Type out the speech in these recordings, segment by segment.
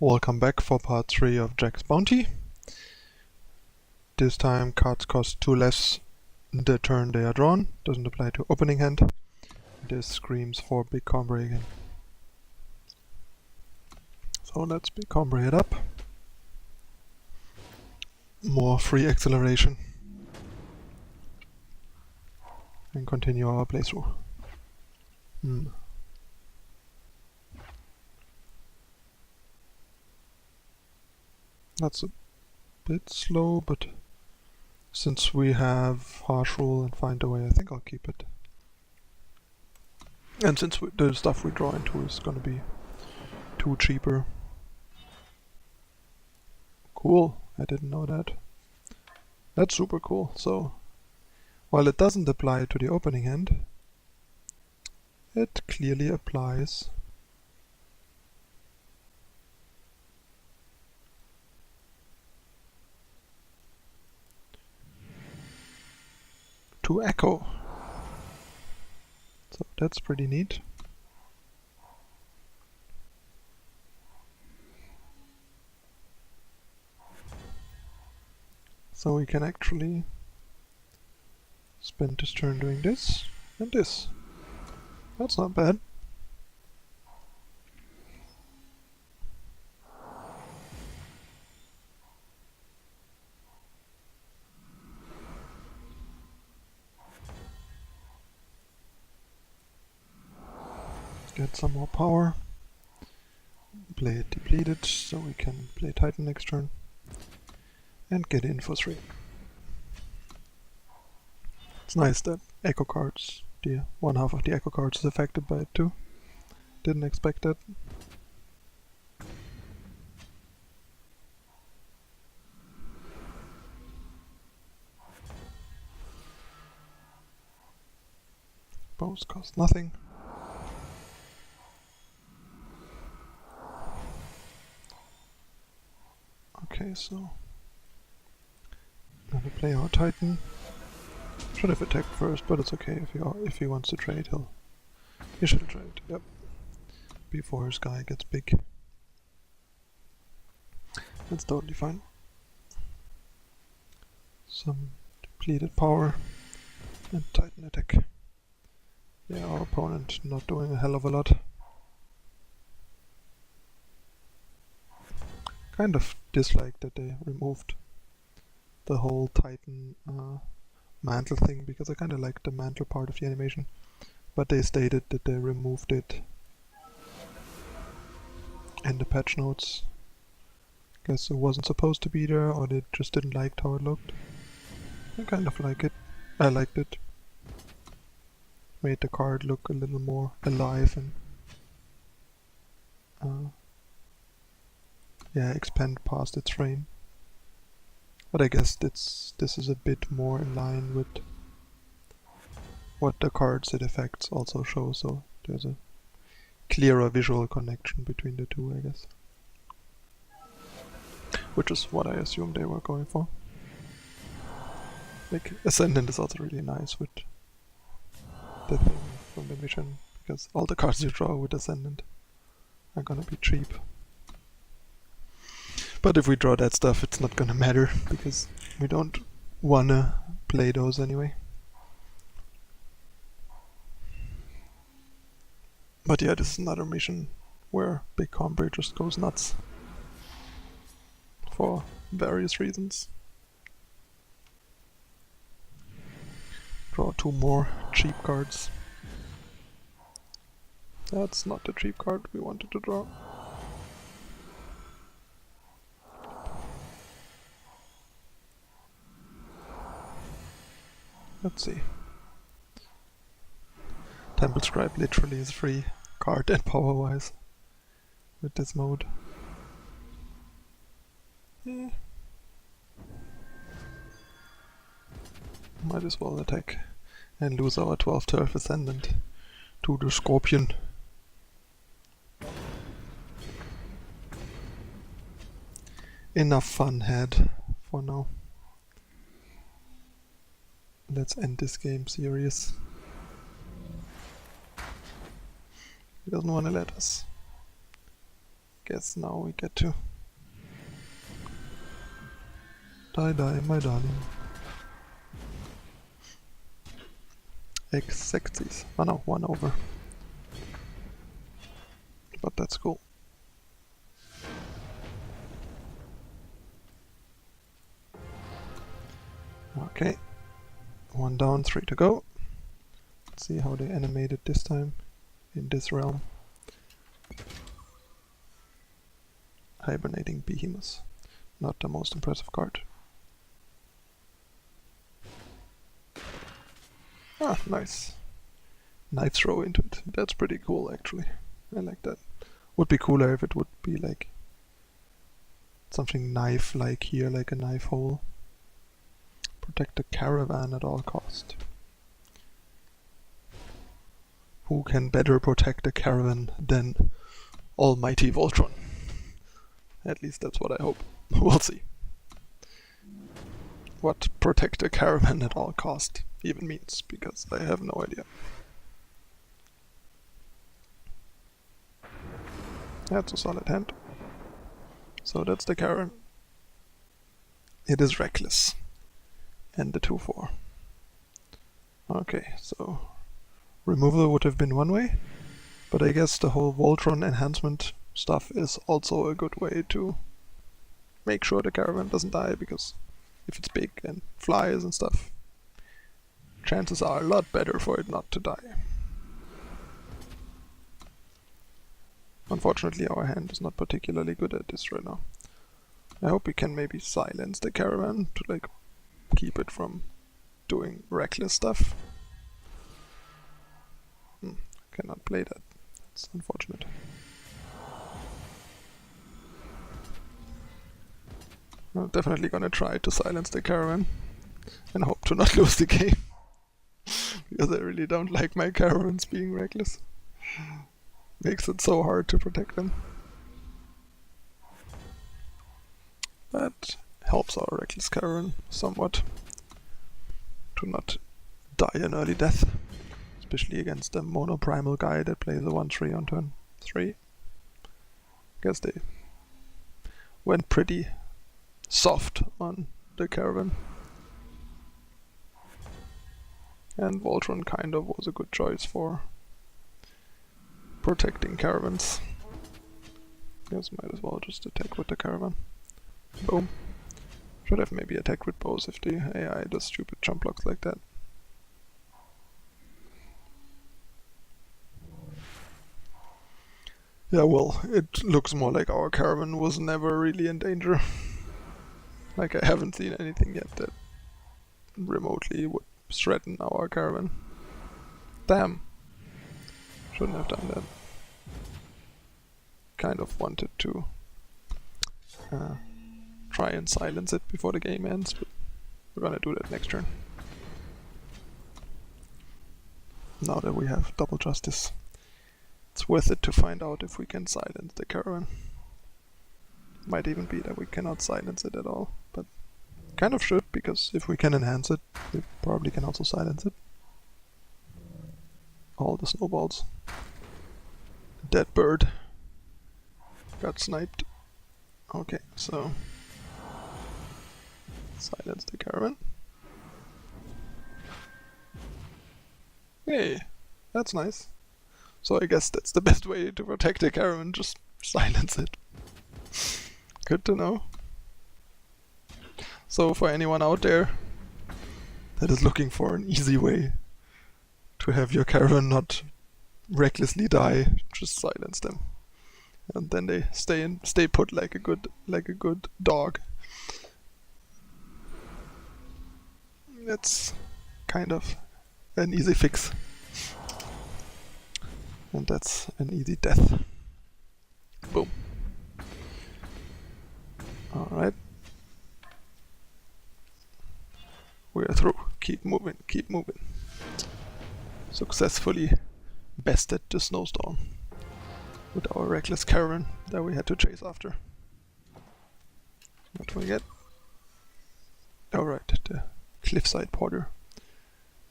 Welcome back for part 3 of Jekk's bounty. This time cards cost 2 less the turn they are drawn. Doesn't apply to opening hand. This screams for big combo again. So let's big combo it up. More free acceleration. And continue our playthrough. That's a bit slow, but since we have harsh rule and find a way, I think I'll keep it. And since the stuff we draw into is gonna be 2 cheaper. Cool, I didn't know that. That's super cool. So while it doesn't apply to the opening hand, it clearly applies to echo. So that's pretty neat. So we can actually spend this turn doing this and this. That's not bad. Get some more power. Play it depleted so we can play Titan next turn. And get in for 3. It's nice that echo cards, one half of the echo cards is affected by it too. Didn't expect that. Both cost nothing. Okay, so I'm gonna play our Titan. Should have attacked first, but it's okay. If he wants to trade, he should trade. Yep. Before his guy gets big. That's totally fine. Some depleted power and Titan attack. Yeah, our opponent not doing a hell of a lot. Kind of dislike that they removed the whole Titan mantle thing, because I kind of like the mantle part of the animation, but they stated that they removed it in the patch notes. Guess it wasn't supposed to be there, or they just didn't like how it looked. I kind of like it. I liked it. Made the card look a little more alive and yeah, expand past its frame. But I guess this is a bit more in line with what the cards it affects also show, so there's a clearer visual connection between the two, I guess. Which is what I assumed they were going for. Like, Ascendant is also really nice with the thing from the mission, because all the cards you draw with Ascendant are gonna be cheap. But if we draw that stuff, it's not gonna matter, because we don't wanna play those anyway. But yeah, this is another mission where Big Combo just goes nuts. For various reasons. Draw 2 more cheap cards. That's not the cheap card we wanted to draw. Let's see. Temple Scribe literally is free card and power wise with this mode. Might as well attack and lose our 12 turf Ascendant to the Scorpion. Enough fun had for now. Let's end this game serious. He doesn't want to let us. Guess now we get to die, my darling. X60s. Oh no, 1 over. But that's cool. Okay. 1 down, 3 to go. Let's see how they animate it this time in this realm. Hibernating Behemoth. Not the most impressive card. Ah, nice. Knife throw into it. That's pretty cool, actually. I like that. Would be cooler if it would be like something knife-like here, like a knife hole. Protect the caravan at all cost. Who can better protect the caravan than Almighty Voltron? At least that's what I hope. We'll see. What protect the caravan at all cost even means, because I have no idea. That's a solid hand. So that's the caravan. It is reckless. And the 2/4. Okay, so removal would have been one way, but I guess the whole Voltron enhancement stuff is also a good way to make sure the caravan doesn't die, because if it's big and flies and stuff, chances are a lot better for it not to die. Unfortunately, our hand is not particularly good at this right now. I hope we can maybe silence the caravan to like keep it from doing reckless stuff. Cannot play that. It's unfortunate. I'm definitely gonna try to silence the caravan and hope to not lose the game. Because I really don't like my caravans being reckless. Makes it so hard to protect them. That helps our reckless caravan somewhat to not die an early death. Especially against a mono-primal guy that plays a 1/3 on turn 3. Guess they went pretty soft on the caravan. And Voltron kind of was a good choice for protecting caravans. Guess might as well just attack with the caravan. Boom. Should have maybe attacked with bows if the AI does stupid jump blocks like that. Yeah, well, it looks more like our caravan was never really in danger. Like, I haven't seen anything yet that remotely would threaten our caravan. Damn. Shouldn't have done that. Kind of wanted to try and silence it before the game ends, but we're gonna do that next turn. Now that we have double justice, it's worth it to find out if we can silence the caravan. Might even be that we cannot silence it at all, but kind of should, because if we can enhance it, we probably can also silence it. All the snowballs. Dead bird. Got sniped. Okay, so silence the caravan. Hey, that's nice. So I guess that's the best way to protect the caravan, just silence it. Good to know. So for anyone out there that is looking for an easy way to have your caravan not recklessly die, just silence them. And then they stay put like a good dog. That's kind of an easy fix. And that's an easy death. Boom. Alright. We are through. Keep moving, keep moving. Successfully bested the snowstorm with our reckless caravan that we had to chase after. What do we get? Alright, the Cliffside Porter.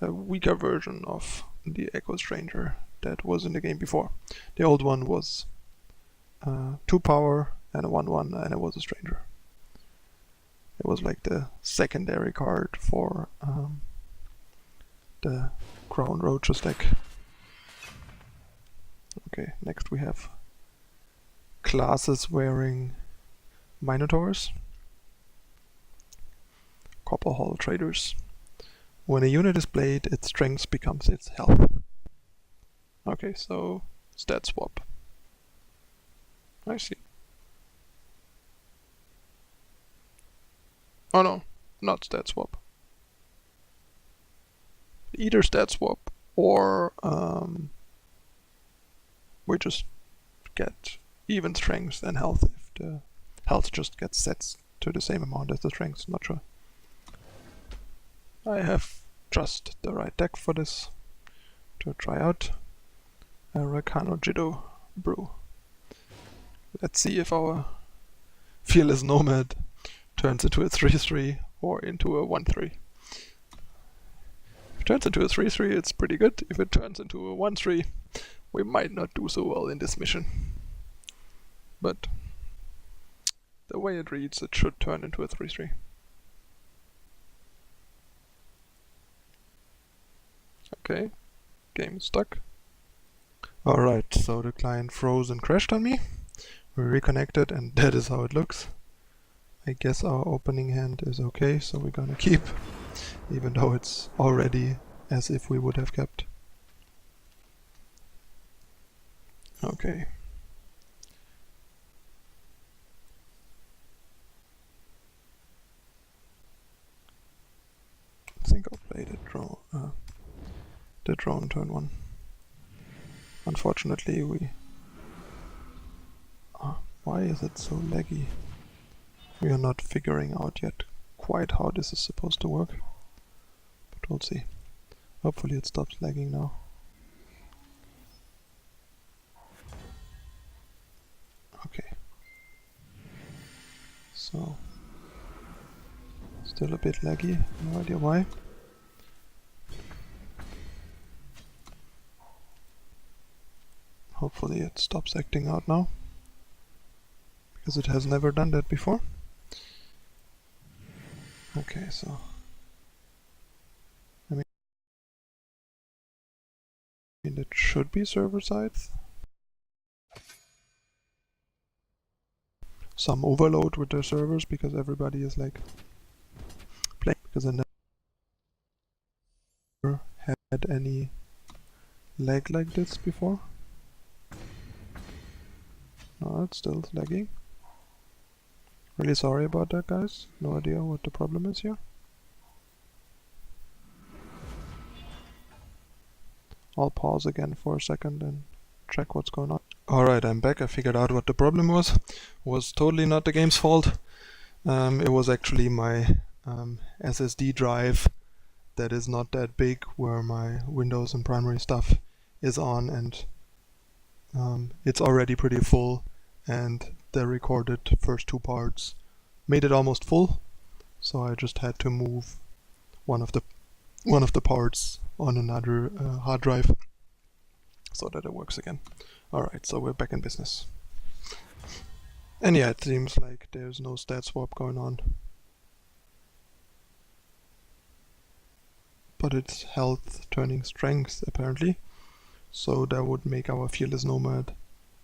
A weaker version of the Echo Stranger that was in the game before. The old one was 2 power and a 1/1, and it was a stranger. It was like the secondary card for the Crown Roaches deck. Okay, next we have classes wearing Minotaurs. Copper Hall Traders. When a unit is played, its strength becomes its health. Okay, so stat swap. I see. Oh no, not stat swap. Either stat swap or we just get even strength and health if the health just gets set to the same amount as the strength. Not sure. I have just the right deck for this to try out. A Rakano Jido Brew. Let's see if our Fearless Nomad turns into a 3/3 or into a 1/3. If it turns into a 3/3, it's pretty good. If it turns into a 1/3, we might not do so well in this mission. But the way it reads, it should turn into a 3/3. Okay, game is stuck. Alright, so the client froze and crashed on me. We reconnected and that is how it looks. I guess our opening hand is okay, so we're gonna keep, even though it's already as if we would have kept. Okay. I think I'll play the drone turn 1. Unfortunately, why is it so laggy? We are not figuring out yet quite how this is supposed to work, but we'll see. Hopefully it stops lagging now. Okay. So, still a bit laggy, no idea why. Hopefully it stops acting out now, because it has never done that before. Okay, so I mean it should be server side. Some overload with their servers because everybody is like playing, because I never had any lag like this before. No, it's still lagging. Really sorry about that, guys. No idea what the problem is here. I'll pause again for a second and check what's going on. Alright, I'm back. I figured out what the problem was. Was totally not the game's fault. It was actually my SSD drive that is not that big, where my Windows and primary stuff is on, and it's already pretty full, and the recorded first 2 parts made it almost full, so I just had to move one of the parts on another hard drive so that it works again. Alright, so we're back in business. And yeah, it seems like there's no stat swap going on. But it's health turning strength, apparently. So that would make our Fearless Nomad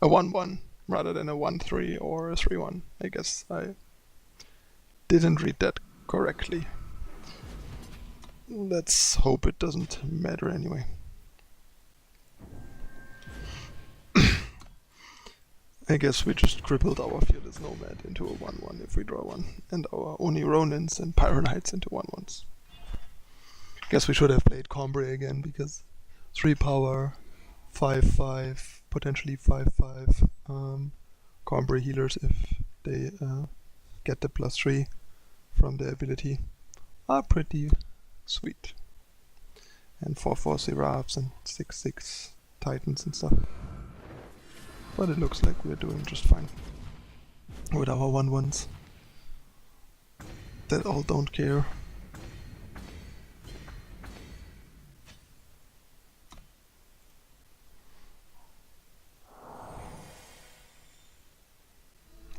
a 1/1 rather than a 1/3 or a 3/1. I guess I didn't read that correctly. Let's hope it doesn't matter anyway. I guess we just crippled our Fearless Nomad into a 1/1 if we draw one, and our Oni Ronins and Pyronites into 1/1s. Guess we should have played Combray again, because 3 power, 5/5, potentially 5/5 Combray healers, if they get the +3 from the ability, are pretty sweet. And 4/4 Seraphs and 6/6 Titans and stuff. But it looks like we're doing just fine with our 1/1s that all don't care.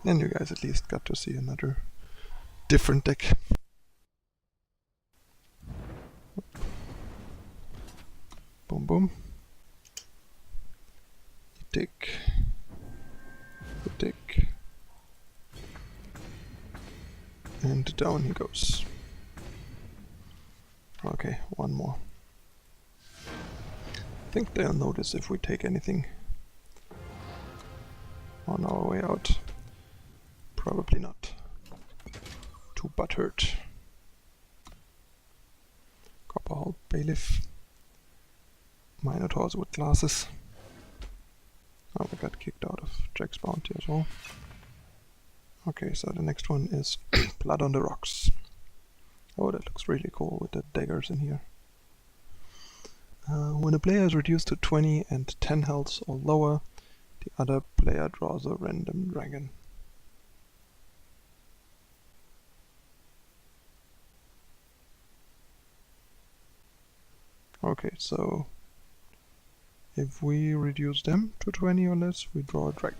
And you guys at least got to see another different deck. Boom boom. Tick. Tick. And down he goes. Okay, one more. I think they'll notice if we take anything on our way out. Probably not. Too butthurt. Copperhold Bailiff. Minotaurs with glasses. Oh, we got kicked out of Jekk's bounty as well. Okay, so the next one is Blood on the Rocks. Oh, that looks really cool with the daggers in here. When a player is reduced to 20 and 10 health or lower, the other player draws a random dragon. Okay, so if we reduce them to 20 or less, we draw a dragon.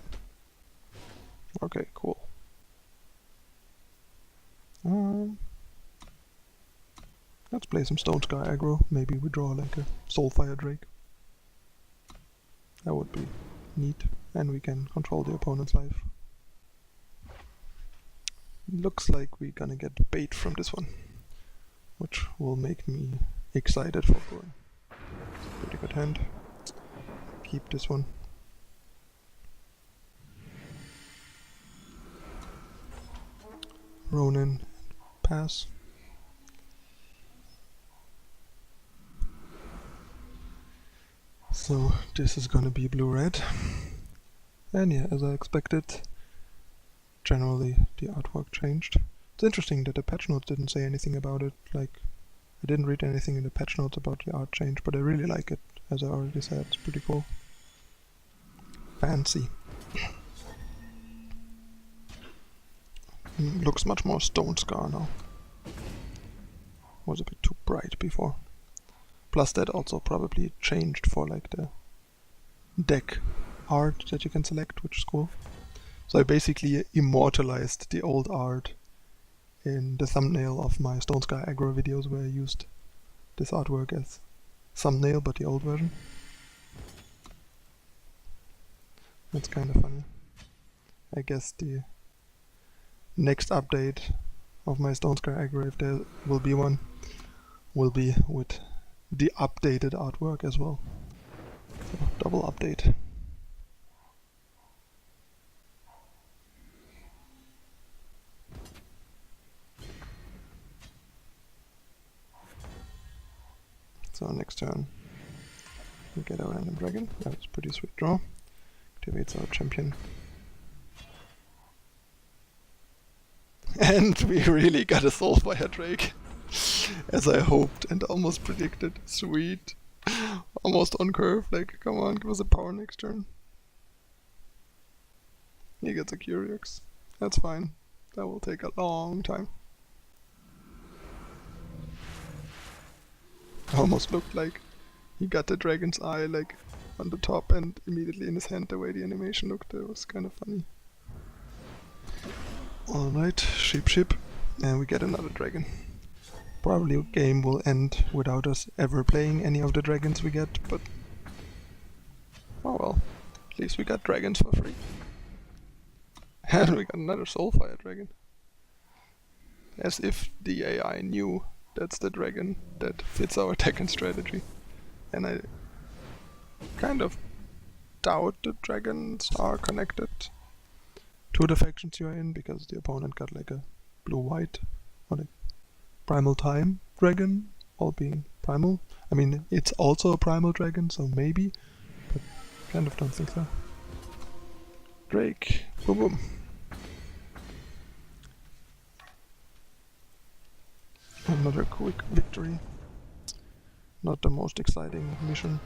Okay, cool. Let's play some Stone Sky aggro. Maybe we draw like a Soulfire Drake. That would be neat, and we can control the opponent's life. Looks like we're gonna get bait from this one, which will make me excited for going. Pretty good hand. Keep this one. Ronin, pass. So this is gonna be blue-red. And yeah, as I expected, generally the artwork changed. It's interesting that the patch notes didn't say anything about it. Like, I didn't read anything in the patch notes about the art change, but I really like it, as I already said. It's pretty cool. Fancy. Looks much more Stone Scar now. Was a bit too bright before. Plus that also probably changed for like the deck art that you can select, which is cool. So I basically immortalized the old art in the thumbnail of my Stone Sky aggro videos, where I used this artwork as thumbnail, but the old version. That's kind of funny. I guess the next update of my Stone Sky aggro, if there will be one, will be with the updated artwork as well. So, double update. So next turn we get a random dragon. That was a pretty sweet draw. Activates our champion. And we really got a Soulfire Drake. As I hoped and almost predicted. Sweet. Almost on curve, like, come on, give us a power next turn. He gets a Curiox. That's fine. That will take a long time. Almost looked like he got the dragon's eye, like, on the top and immediately in his hand, the way the animation looked. It was kind of funny. Alright, ship, and we get another dragon. Probably the game will end without us ever playing any of the dragons we get, but oh well, at least we got dragons for free. And we got another Soulfire Dragon. As if the AI knew that's the dragon that fits our attack and strategy. And I kind of doubt the dragons are connected to the factions you're in, because the opponent got like a blue-white or like Primal Time dragon, all being primal. I mean, it's also a primal dragon, so maybe, but kind of don't think so. Drake, boom boom. Another quick victory. Not the most exciting mission.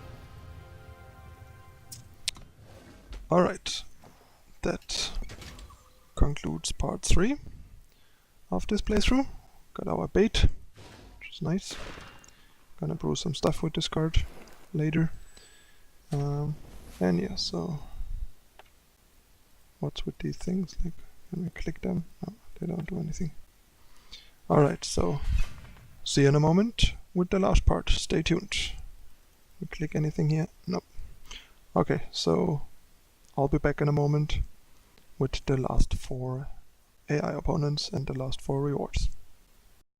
Alright, that concludes part 3 of this playthrough. Got our bait, which is nice. Gonna brew some stuff with this card later. And yeah, so what's with these things? Like, Can we click them? No, they don't do anything. Alright, so see you in a moment with the last part. Stay tuned. We click anything here? No. Okay, so I'll be back in a moment with the last 4 AI opponents and the last 4 rewards.